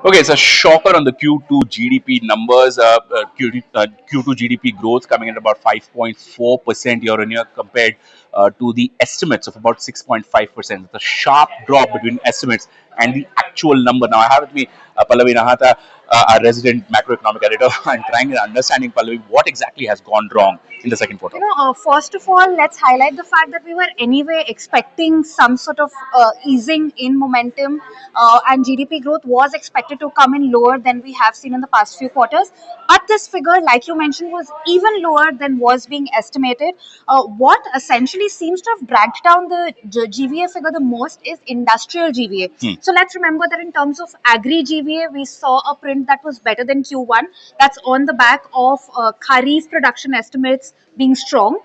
Okay, it's a shocker on the Q2 GDP numbers. Q2 GDP growth coming in at about 5.4% year on year compared to the estimates of about 6.5%. It's a sharp drop between estimates and the actual number. Now, I have with me Pallavi Nahata, our resident macroeconomic editor, and trying to understanding, Pallavi, what exactly has gone wrong in the second quarter. First of all, let's highlight the fact that we were anyway expecting some sort of easing in momentum, and GDP growth was expected to come in lower than we have seen in the past few quarters. But this figure, like you mentioned, was even lower than was being estimated. What essentially seems to have dragged down the GVA figure the most is industrial GVA. So let's remember that in terms of agri GVA, we saw a print that was better than Q1. That's on the back of Kharif production estimates being strong.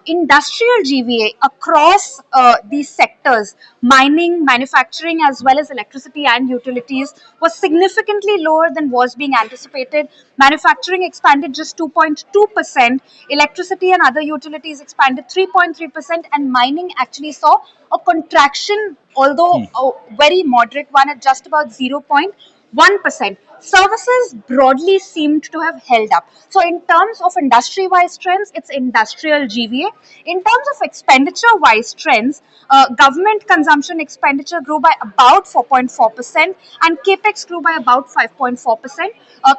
Industrial GVA across these sectors, mining, manufacturing, as well as electricity and utilities, was significantly lower than was being anticipated. Manufacturing expanded just 2.2%, electricity and other utilities expanded 3.3%, and mining actually saw a contraction, although a very moderate one at just about 0.1%. Services broadly seemed to have held up. So, in terms of industry wise trends, it's industrial GVA. In terms of expenditure wise trends, government consumption expenditure grew by about 4.4%, and capex grew by about 5.4%.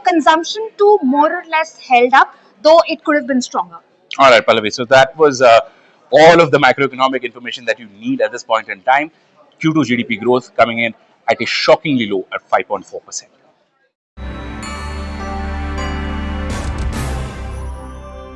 Consumption too more or less held up, though it could have been stronger. All right, Pallavi. So that was all of the macroeconomic information that you need at this point in time. Q2 GDP growth coming in at a shockingly low at 5.4%.